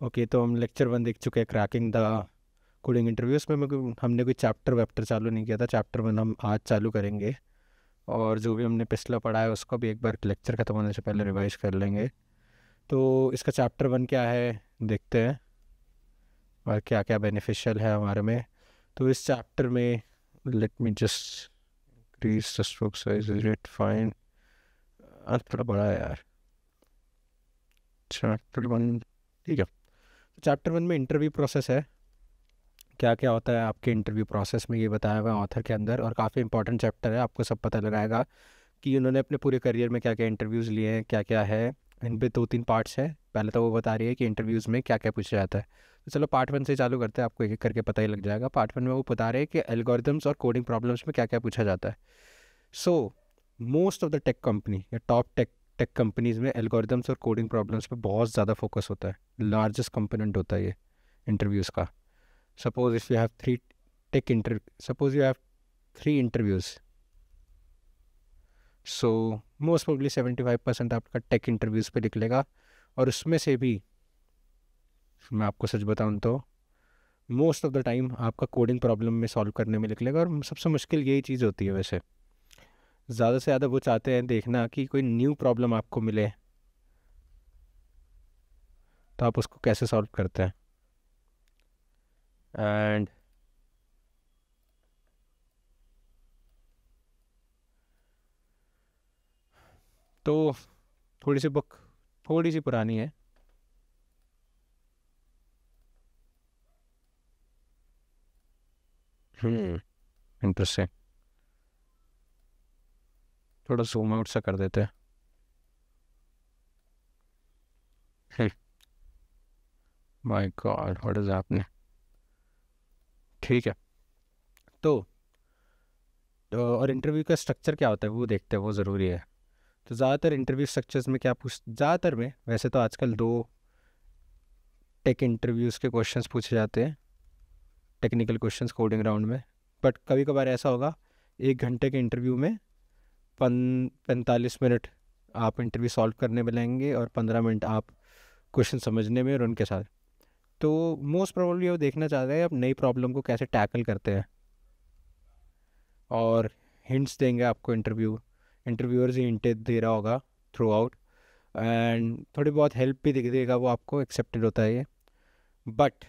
Okay, तो हम lecture 1 देख चुके हैं, क्रैकिंग द कोडिंग इंटरव्यूज़ में। हमने कोई चैप्टर वैप्टर चालू नहीं किया था। चैप्टर 1 हम आज चालू करेंगे, और जो भी हमने पिछला पढ़ा है उसको भी एक बार लेक्चर ख़त्म होने से पहले रिवाइज कर लेंगे। तो इसका चैप्टर 1 क्या है देखते हैं, और क्या क्या बेनिफिशियल है हमारे में। तो इस चैप्टर में, let me just increase the stroke size, is it fine? थोड़ा बड़ा है यार। चैप्टर 1, ठीक है। चैप्टर 1 में इंटरव्यू प्रोसेस है। क्या क्या होता है आपके इंटरव्यू प्रोसेस में, ये बताया हुआ है ऑथर के अंदर, और काफ़ी इंपॉर्टेंट चैप्टर है। आपको सब पता लगाएगा कि उन्होंने अपने पूरे करियर में क्या क्या इंटरव्यूज़ लिए हैं, क्या क्या है। इन पे 2-3 पार्ट्स हैं। पहले तो वो बता रही है कि इंटरव्यूज़ में क्या क्या पूछा जाता है। तो चलो पार्ट 1 से चालू करते हैं, आपको एक एक करके पता ही लग जाएगा। पार्ट 1 में वो बता रहे हैं कि एल्गोरिदम्स और कोडिंग प्रॉब्लम्स में क्या क्या पूछा जाता है। So most of the tech company या टॉप टेक टेक कंपनीज में एल्गोरिदम्स और कोडिंग प्रॉब्लम्स पे बहुत ज़्यादा फोकस होता है। लार्जेस्ट कंपोनेंट होता है ये इंटरव्यूज़ का। Suppose if you have suppose you have 3 interviews, so most probably 75% आपका टेक इंटरव्यूज़ पे निकलेगा। और उसमें से भी मैं आपको सच बताऊं तो मोस्ट ऑफ द टाइम आपका कोडिंग प्रॉब्लम में सॉल्व करने में निकलेगा, और सबसे मुश्किल यही चीज़ होती है वैसे। ज़्यादा से ज़्यादा वो चाहते हैं देखना कि कोई न्यू प्रॉब्लम आपको मिले, तो आप उसको कैसे सॉल्व करते हैं। एंड तो थोड़ी सी बुक थोड़ी सी पुरानी है। इंटरेस्टिंग। थोड़ा जूम आउट सा कर देते हैं। My God, what is happening? ठीक है। तो और इंटरव्यू का स्ट्रक्चर क्या होता है वो देखते हैं, वो ज़रूरी है। तो ज़्यादातर इंटरव्यू स्ट्रक्चर्स में क्या पूछ ज़्यादातर में वैसे तो आजकल 2 टेक इंटरव्यूज़ के क्वेश्चंस पूछे जाते हैं, टेक्निकल क्वेश्चंस कोडिंग राउंड में। बट कभी कभार ऐसा होगा 1 घंटे के इंटरव्यू में 45 मिनट आप इंटरव्यू सॉल्व करने में लगेंगे, और 15 मिनट आप क्वेश्चन समझने में और उनके साथ। तो मोस्ट प्रोबेबली वो देखना चाहते हैं आप नई प्रॉब्लम को कैसे टैकल करते हैं, और हिंट्स देंगे आपको। इंटरव्यूअर्स ही हिंट दे रहा होगा थ्रू आउट, एंड थोड़ी बहुत हेल्प भी दिख देगा वो आपको, एक्सेप्टेड होता है ये। But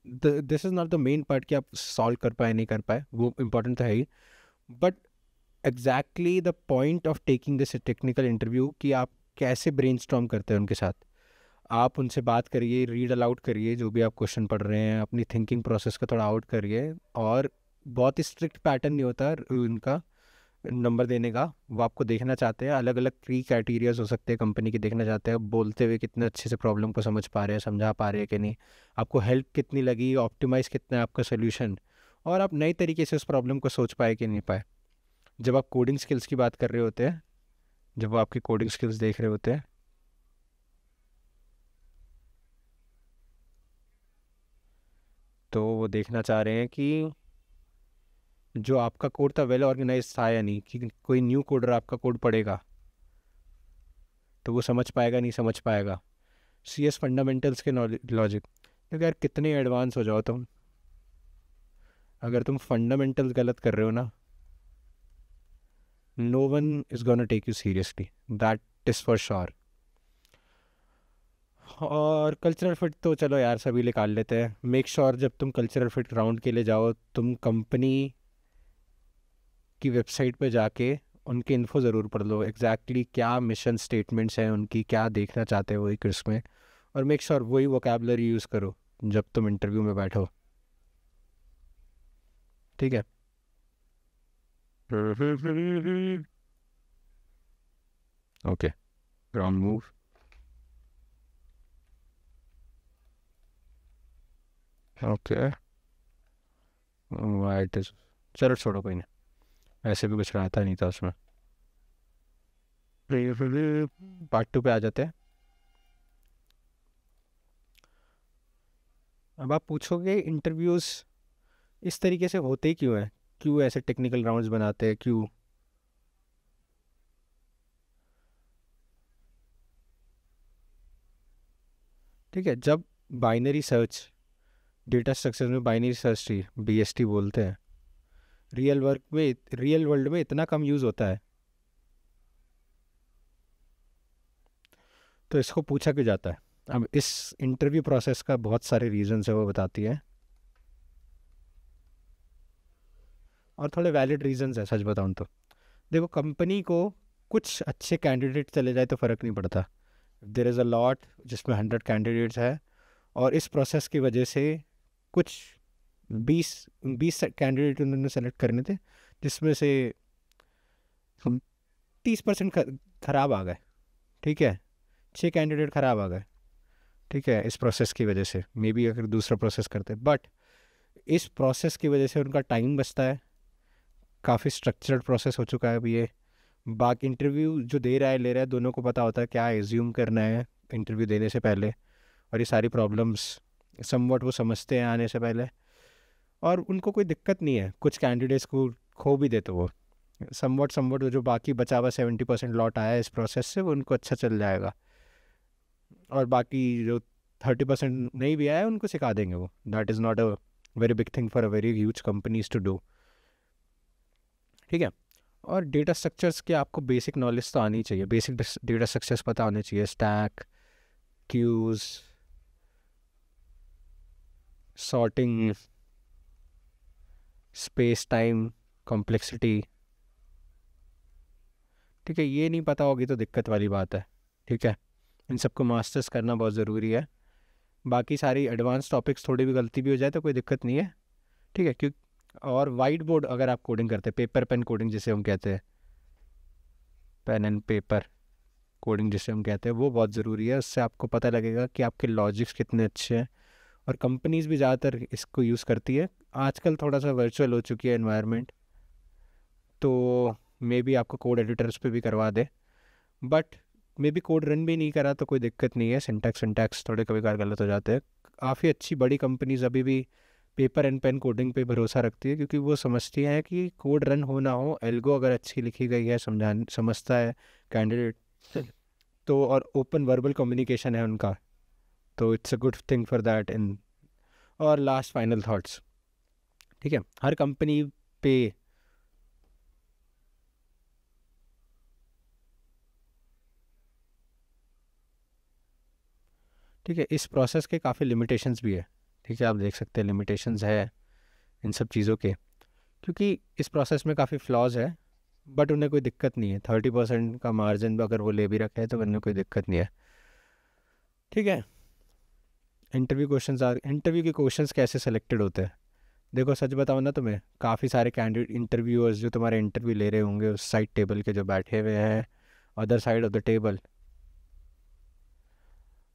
this is not the main part कि आप सॉल्व कर पाए नहीं कर पाए, वो इम्पोर्टेंट तो है ही। But exactly the point of taking this technical interview कि आप कैसे ब्रेनस्टॉर्म करते हैं उनके साथ। आप उनसे बात करिए, रीड अलाउड करिए जो भी आप क्वेश्चन पढ़ रहे हैं, अपनी थिंकिंग प्रोसेस को थोड़ा आउट करिए। और बहुत ही स्ट्रिक्ट पैटर्न नहीं होता उनका नंबर देने का। वो आपको देखना चाहते हैं, अलग अलग 3 क्राइटेरियाज हो सकते हैं कंपनी के, देखना चाहते हैं बोलते हुए कितने अच्छे से प्रॉब्लम को समझ पा रहे हैं, समझा पा रहे हैं कि नहीं, आपको हेल्प कितनी लगी, ऑप्टिमाइज कितना है आपका सोल्यूशन, और आप नए तरीके से उस प्रॉब्लम को सोच पाए कि नहीं पाए। जब आप कोडिंग स्किल्स की बात कर रहे होते हैं, जब वो आपकी कोडिंग स्किल्स देख रहे होते हैं, तो वो देखना चाह रहे हैं कि जो आपका कोड था वेल ऑर्गेनाइज था या नहीं, कि कोई न्यू कोडर आपका कोड पढ़ेगा तो वो समझ पाएगा नहीं समझ पाएगा। CS फंडामेंटल्स के लॉजिक, क्योंकि यार कितने एडवांस हो जाओ तुम, अगर तुम फंडामेंटल्स गलत कर रहे हो ना, no one is gonna take you seriously, that is for sure. और कल्चरल फिट तो चलो यार सभी निकाल लेते हैं। मेक श्योर जब तुम कल्चरल फिट राउंड के लिए जाओ, तुम कंपनी की वेबसाइट पे जाके उनकी इन्फो ज़रूर पढ़ लो, एग्जैक्टली क्या मिशन स्टेटमेंट्स हैं उनकी, क्या देखना चाहते हैं वही क्रिस में। और मेक श्योर वही वोकेबलरी यूज़ करो जब तुम इंटरव्यू में बैठो, ठीक है। Okay, ground move. Okay, white is, चलो छोड़ो कोई नहीं, ऐसे भी कुछ रहता नहीं था उसमें। पार्ट 2 पे आ जाते हैं। अब आप पूछोगे इंटरव्यूज़ इस तरीके से होते ही क्यों हैं, क्यों ऐसे टेक्निकल राउंड्स बनाते हैं, क्यों? ठीक है, जब बाइनरी सर्च, डेटा स्ट्रक्चर में बाइनरी सर्च ट्री BST बोलते हैं, रियल वर्ल्ड में इतना कम यूज़ होता है, तो इसको पूछा क्यों जाता है? अब इस इंटरव्यू प्रोसेस का बहुत सारे रीजंस है, वो बताती है, और थोड़े वैलिड रीजंस है सच बताऊँ तो। देखो, कंपनी को कुछ अच्छे कैंडिडेट चले जाए तो फ़र्क नहीं पड़ता। देर इज़ अ लॉट जिसमें 100 कैंडिडेट्स है, और इस प्रोसेस की वजह से कुछ 20 कैंडिडेट उन्होंने सेलेक्ट करने थे, जिसमें से 30% ख़राब आ गए। ठीक है, 6 कैंडिडेट ख़राब आ गए। ठीक है, इस प्रोसेस की वजह से, मे बी अगर दूसरा प्रोसेस करते, बट इस प्रोसेस की वजह से उनका टाइम बचता है। काफ़ी स्ट्रक्चर्ड प्रोसेस हो चुका है अभी ये। बाकी इंटरव्यू जो दे रहा है ले रहा है, दोनों को पता होता है क्या एज्यूम करना है इंटरव्यू देने से पहले, और ये सारी प्रॉब्लम्स समवट वो समझते हैं आने से पहले, और उनको कोई दिक्कत नहीं है कुछ कैंडिडेट्स को खो भी दे तो वो समवट जो बाकी बचा हुआ 70% लॉट आया है इस प्रोसेस से, वो उनको अच्छा चल जाएगा, और बाकी जो 30% नहीं भी आया उनको सिखा देंगे वो। That is not a very big thing for a very huge companies to do. ठीक है, और डेटा स्ट्रक्चर्स के आपको बेसिक नॉलेज तो आनी चाहिए, बेसिक डेटा स्ट्रक्चर्स पता होने चाहिए, stack, queues, sorting, space time, complexity. ठीक है, ये नहीं पता होगी तो दिक्कत वाली बात है। ठीक है, इन सबको मास्टर्स करना बहुत ज़रूरी है। बाकी सारी एडवांस टॉपिक्स थोड़ी भी गलती भी हो जाए तो कोई दिक्कत नहीं है। ठीक है, क्यों, और वाइट बोर्ड अगर आप कोडिंग करते हैं, पेपर पेन कोडिंग जिसे हम कहते हैं, पेन एंड पेपर कोडिंग जिसे हम कहते हैं, वो बहुत ज़रूरी है। उससे आपको पता लगेगा कि आपके लॉजिक्स कितने अच्छे हैं, और कंपनीज भी ज़्यादातर इसको यूज़ करती है। आजकल थोड़ा सा वर्चुअल हो चुकी है एनवायरनमेंट, तो मे बी आपको कोड एडिटर्स पे भी करवा दे, but maybe code run भी नहीं करा तो कोई दिक्कत नहीं है। सिंटैक्स थोड़े कभी कभार गलत हो जाते हैं। काफ़ी अच्छी बड़ी कंपनीज अभी भी पेपर एंड पेन कोडिंग पे भरोसा रखती है, क्योंकि वो समझती हैं कि कोड रन हो ना हो, एल्गो अगर अच्छी लिखी गई है, समझता है कैंडिडेट तो, और ओपन वर्बल कम्युनिकेशन है उनका, तो it's a good thing for that. इन और लास्ट फाइनल थॉट्स, ठीक है, हर कंपनी पे ठीक है, इस प्रोसेस के काफ़ी लिमिटेशंस भी है। ठीक है, आप देख सकते हैं लिमिटेशंस है इन सब चीज़ों के, क्योंकि इस प्रोसेस में काफ़ी फ्लॉज है, बट उन्हें कोई दिक्कत नहीं है। 30% का मार्जिन अगर वो ले भी रखे हैं तो उन्हें कोई दिक्कत नहीं है। ठीक है, इंटरव्यू के क्वेश्चंस कैसे सेलेक्टेड होते हैं? देखो, सच बताओ ना, तुम्हें काफ़ी सारे कैंडिडेट इंटरव्यूअर्स जो तुम्हारे इंटरव्यू ले रहे होंगे उस साइड टेबल के जो बैठे हुए हैं other side of the table,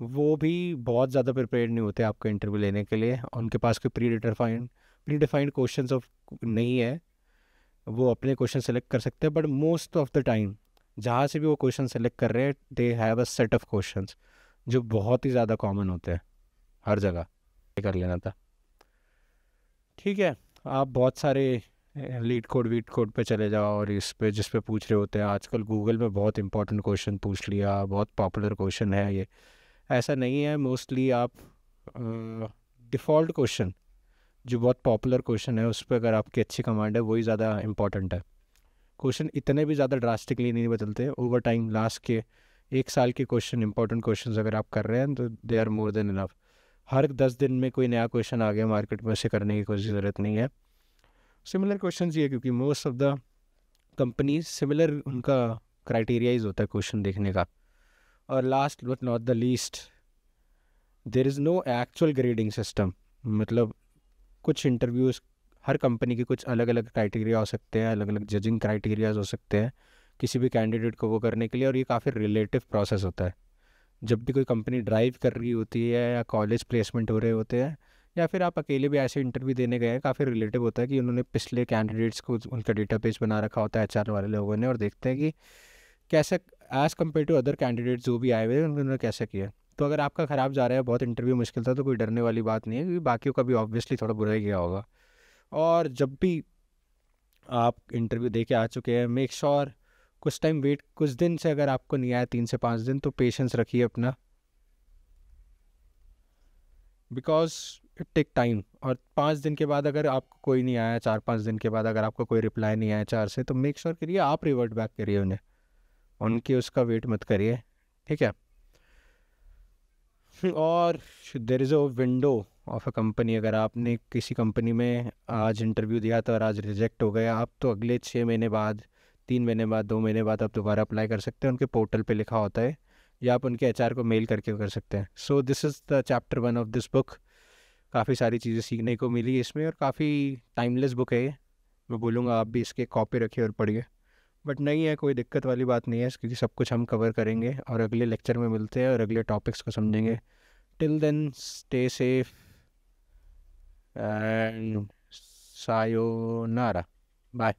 वो भी बहुत ज़्यादा प्रिपेयर्ड नहीं होते आपका इंटरव्यू लेने के लिए। उनके पास कोई प्री डिफाइंड क्वेश्चंस ऑफ नहीं है, वो अपने क्वेश्चन सेलेक्ट कर सकते हैं, but most of the time जहाँ से भी वो क्वेश्चन सेलेक्ट कर रहे हैं, they have a set of questions जो बहुत ही ज़्यादा कॉमन होते हैं हर जगह। ये कर लेना था। ठीक है, आप बहुत सारे लीड कोड वीड कोड पे चले जाओ, और इस पे जिस पे पूछ रहे होते हैं, आजकल गूगल में बहुत इंपॉर्टेंट क्वेश्चन पूछ लिया, बहुत पॉपुलर क्वेश्चन है ये। ऐसा नहीं है, मोस्टली आप डिफ़ॉल्ट क्वेश्चन जो बहुत पॉपुलर क्वेश्चन है उस पर अगर आपकी अच्छी कमांड है, वही ज़्यादा इंपॉर्टेंट है। क्वेश्चन इतने भी ज़्यादा ड्रास्टिकली नहीं बदलते ओवर टाइम। लास्ट के 1 साल के क्वेश्चन, इंपॉर्टेंट क्वेश्चन अगर आप कर रहे हैं तो they are more than enough. हर 10 दिन में कोई नया क्वेश्चन आ गया मार्केट में, उसे करने की कोई ज़रूरत नहीं है। सिमिलर क्वेश्चन ही है, क्योंकि most of the companies similar उनका क्राइटेरियाइज होता है क्वेश्चन देखने का। और last but not the least, there is no actual grading system. मतलब कुछ इंटरव्यूज़, हर कंपनी के कुछ अलग अलग क्राइटेरिया हो सकते हैं, अलग अलग जजिंग क्राइटेरियाज हो सकते हैं किसी भी कैंडिडेट को वो करने के लिए, और ये काफ़ी रिलेटिव प्रोसेस होता है। जब भी कोई कंपनी ड्राइव कर रही होती है, या कॉलेज प्लेसमेंट हो रहे होते हैं, या फिर आप अकेले भी ऐसे इंटरव्यू देने गए हैं, काफ़ी रिलेटिव होता है कि उन्होंने पिछले कैंडिडेट्स को उनका डेटाबेस बना रखा होता है एचआर वाले लोगों ने, और देखते हैं कि कैसे as compare to other candidates जो भी आए हुए हैं उन्होंने कैसे किया। तो अगर आपका ख़राब जा रहा है, बहुत इंटरव्यू मुश्किल था, तो कोई डरने वाली बात नहीं है, क्योंकि बाकियों का भी ऑब्वियसली थोड़ा बुरा ही गया होगा। और जब भी आप इंटरव्यू दे के आ चुके हैं, मेक श्योर कुछ टाइम वेट, कुछ दिन से अगर आपको नहीं आया, 3 से 5 दिन, तो पेशेंस रखिए अपना। Because it take time. और 5 दिन के बाद अगर आपको कोई नहीं आया, 4-5 दिन के बाद अगर आपको कोई रिप्लाई नहीं आया 4 से, तो मेक श्योर करिए आप रिवर्ट बैक करिए उन्हें, उनके उसका वेट मत करिए, ठीक है। और there is a window of a company, अगर आपने किसी कंपनी में आज इंटरव्यू दिया तो और आज रिजेक्ट हो गया, आप तो अगले 6 महीने बाद, 3 महीने बाद, 2 महीने बाद आप दोबारा अप्लाई कर सकते हैं, उनके पोर्टल पे लिखा होता है, या आप उनके एचआर को मेल करके कर सकते हैं। So this is the chapter 1 of this book. काफ़ी सारी चीज़ें सीखने को मिली इसमें, और काफ़ी टाइमलेस बुक है ये। मैं बोलूँगा आप भी इसके कॉपी रखिए और पढ़िए। बट नहीं है, कोई दिक्कत वाली बात नहीं है, क्योंकि सब कुछ हम कवर करेंगे और अगले लेक्चर में मिलते हैं और अगले टॉपिक्स को समझेंगे। Till then stay safe and sayonara, bye.